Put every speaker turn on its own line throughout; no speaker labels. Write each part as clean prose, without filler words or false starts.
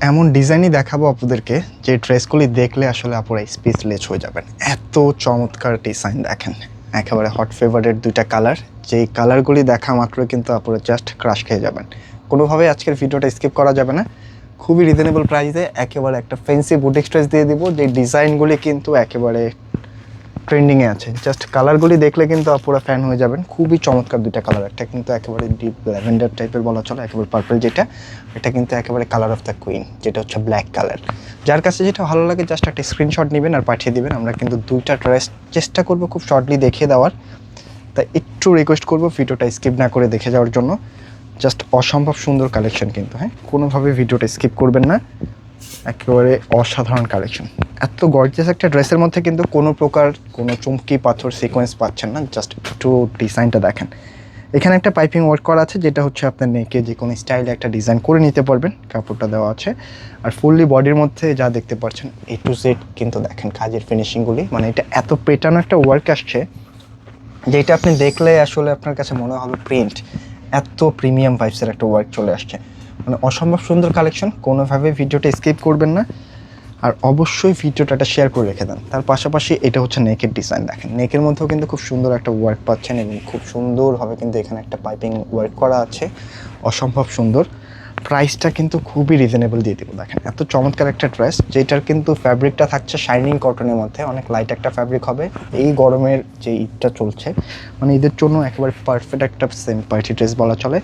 এমন ডিজাইনই দেখাবো আপনাদেরকে যে ড্রেসগুলি দেখলে আসলে আপনারা স্পিচলেস হয়ে যাবেন। এত চমৎকার ডিজাইন দেখেন, একেবারে হট ফেভারেট দুইটা কালার, যেই কালারগুলি দেখা মাত্র কিন্তু আপনারা জাস্ট ক্রাশ খেয়ে যাবেন। কোনোভাবে আজকের ভিডিওটা স্কিপ করা যাবে না। খুবই রিজনেবল প্রাইসে একেবারে একটা ফ্যান্সি বুটিক ড্রেস দিয়ে দিব, যে ডিজাইনগুলি কিন্তু একেবারে ট্রেন্ডিংয়ে আছে। জাস্ট কালারগুলি দেখলে কিন্তু আপনারা ফ্যান হয়ে যাবেন। খুবই চমৎকার দুইটা কালার, একটা কিন্তু একেবারে ডিপ ল্যাভেন্ডার টাইপের বলা চলে, একেবারে পার্পল যেটা, এটা কিন্তু একেবারে কালার অফ দ্য কুইন যেটা হচ্ছে ব্ল্যাক কালার। যার কাছে যেটা ভালো লাগে জাস্ট একটা স্ক্রিনশট নেবেন আর পাঠিয়ে দিবেন। আমরা কিন্তু দুইটা ড্রেস চেষ্টা করব খুব শর্টলি দেখিয়ে দেওয়ার, তাই একটু রিকোয়েস্ট করব ভিডিওটা স্কিপ না করে দেখে যাওয়ার জন্য। জাস্ট অসম্ভব সুন্দর কালেকশন কিন্তু, হ্যাঁ, কোনোভাবে ভিডিওটা স্কিপ করবেন না। একেবারে অসাধারণ কালেকশন। এত গর্জিয়াস একটা ড্রেসের মধ্যে কিন্তু কোনো প্রকার কোনো চুমকি পাথর সিকোয়েন্স পাচ্ছেন না। জাস্ট একটু ডিজাইনটা দেখেন, এখানে একটা পাইপিং ওয়ার্ক করা আছে যেটা হচ্ছে আপনার নেকে যে কোনো স্টাইলে একটা ডিজাইন করে নিতে পারবেন, কাপড়টা দেওয়া আছে। আর ফুললি বডির মধ্যে যা দেখতে পাচ্ছেন A to Z কিন্তু দেখেন কাজের ফিনিশিংগুলি, মানে এটা এত পেটানো একটা ওয়ার্ক আসছে যেটা আপনি দেখলে আসলে আপনার কাছে মনে হবে প্রিন্ট। এত প্রিমিয়াম ভাইবসের একটা ওয়ার্ক চলে আসছে, মানে অসম্ভব সুন্দর কালেকশন। কোনোভাবে ভিডিওটা স্কিপ করবেন না, আর অবশ্যই ভিডিওটা শেয়ার করে রেখে দেন। তার পাশাপাশি এটা হচ্ছে নেকের ডিজাইন দেখেন, নেকের মধ্যেও কিন্তু খুব সুন্দর একটা ওয়ার্ক পাচ্ছেন এবং খুব সুন্দরভাবে কিন্তু এখানে একটা পাইপিং ওয়ার্ক করা আছে, অসম্ভব সুন্দর। প্রাইসটা কিন্তু খুবই রিজনেবল দিয়ে দেবো। দেখেন এত চমৎকার একটা ড্রেস, যেটার কিন্তু ফ্যাব্রিকটা থাকছে শাইনিং কটনের মধ্যে, অনেক লাইট একটা ফ্যাব্রিক হবে। এই গরমের যে ঈদটা চলছে, মানে ঈদের জন্য একেবারে পারফেক্ট একটা সেম পার্টি ড্রেস বলা চলে।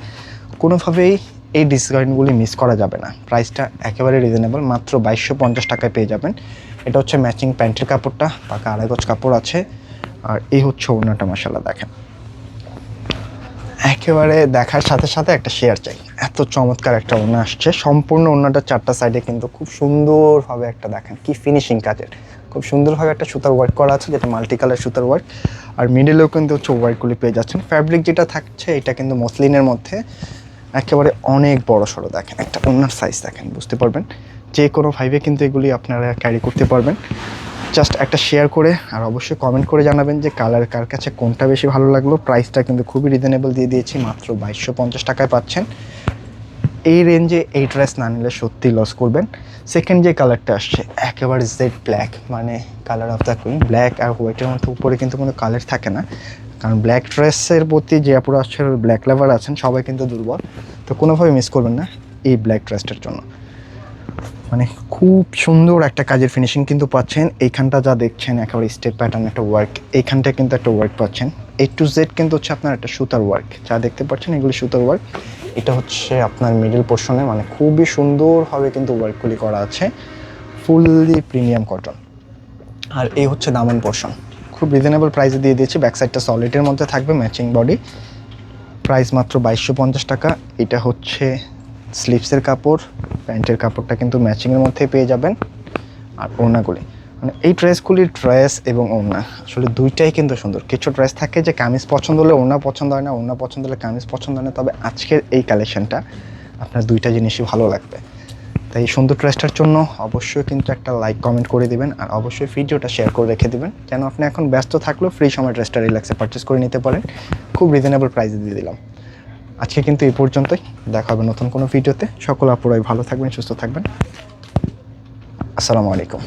কোনোভাবেই এই ডিসকাউন্টগুলি মিস করা যাবে না। প্রাইসটা একেবারে রিজনেবল, মাত্র 2250 টাকায় পেয়ে যাবেন। এটা হচ্ছে ম্যাচিং প্যান্টের কাপড়টা, পাকা আড়াই গজ কাপড় আছে। আর এই হচ্ছে ওড়নাটা, মাশাআল্লাহ দেখেন, একেবারে দেখার সাথে সাথে একটা শেয়ার চাই। এত চমৎকার একটা ওড়না আসছে, সম্পূর্ণ ওড়নাটা চারটা সাইডে কিন্তু খুব সুন্দরভাবে একটা দেখেন কি ফিনিশিং কাজের, খুব সুন্দরভাবে একটা সুতার ওয়ার্ক করা আছে যেটা মাল্টি কালার সুতার ওয়ার্ক। আর মিডলেও কিন্তু হচ্ছে ওয়ার্কগুলি পেয়ে যাচ্ছেন। ফ্যাব্রিক যেটা থাকছে এটা কিন্তু মসলিনের মধ্যে, একেবারে অনেক বড় সড়ো। দেখেন একটা ওড়নার সাইজ দেখেন, বুঝতে পারবেন যে কোনো ভাইবে কিন্তু এগুলি আপনারা ক্যারি করতে পারবেন। জাস্ট একটা শেয়ার করে আর অবশ্যই কমেন্ট করে জানাবেন যে কালার কার কাছে কোনটা বেশি ভালো লাগলো। প্রাইসটা কিন্তু খুবই রিজনেবল দিয়ে দিয়েছি, মাত্র 2250 টাকায় পাচ্ছেন। এই রেঞ্জে এই ড্রেস না নিলে সত্যি লস করবেন। সেকেন্ড যে কালারটা আসছে একেবারে জেড ব্ল্যাক, মানে colour of the queen. Black আর হোয়াইটের মধ্যে উপরে কিন্তু কোনো কালার থাকে না, কারণ ব্ল্যাক ড্রেসের প্রতি যে আপুরা আসছে ব্ল্যাক লাভার আছেন সবাই কিন্তু দুর্বল, তো কোনোভাবে মিস করবেন না এই ব্ল্যাক ড্রেসটার জন্য। মানে খুব সুন্দর একটা কাজের ফিনিশিং কিন্তু পাচ্ছেন। এইখানটা যা দেখছেন একেবারে স্টেপ প্যাটার্ন একটা ওয়ার্ক, এইখানটা কিন্তু একটা ওয়ার্ক পাচ্ছেন। A to Z কিন্তু হচ্ছে আপনার একটা সুতার ওয়ার্ক, যা দেখতে পাচ্ছেন এগুলি সুতার ওয়ার্ক। এটা হচ্ছে আপনার মিডল পোর্শনে, মানে খুবই সুন্দরভাবে কিন্তু ওয়ার্কগুলি করা আছে, ফুললি প্রিমিয়াম কটন। আর এই হচ্ছে দামান পোর্শন, খুব রিজনেবল প্রাইসে দিয়ে দিয়েছি। ব্যাক সাইডটা সলিডের মধ্যে থাকবে, ম্যাচিং বডি। প্রাইস মাত্র 2250 টাকা। এটা হচ্ছে স্লিভসের কাপড়, প্যান্টের কাপড়টা কিন্তু ম্যাচিংয়ের মধ্যেই পেয়ে যাবেন। আর ওড়নাগুলি, মানে এই ড্রেসগুলির ড্রেস এবং ওড়না আসলে দুইটাই কিন্তু সুন্দর। কিছু ড্রেস থাকে যে কামিজ পছন্দ হলে ওড়না পছন্দ হয় না, ওড়না পছন্দ হলে কামিজ পছন্দ হয় না, তবে আজকের এই কালেকশনটা আপনার দুইটা জিনিসই ভালো লাগবে। তাই এই সুন্দর ড্রেসটার জন্য অবশ্যই কিন্তু একটা লাইক কমেন্ট করে দিবেন, আর অবশ্যই ভিডিওটা শেয়ার করে রেখে দিবেন, যেন আপনি এখন ব্যস্ত থাকলেও ফ্রি সময় ড্রেসটা রিল্যাক্সে পারচেস করে নিতে পারেন। খুব রিজনেবল প্রাইসে দিয়ে দিলাম। আজকে কিন্তু এই পর্যন্তই, দেখা হবে নতুন কোনো ভিডিওতে। সকল আপুরাই ভালো থাকবেন, সুস্থ থাকবেন। আসসালামু আলাইকুম।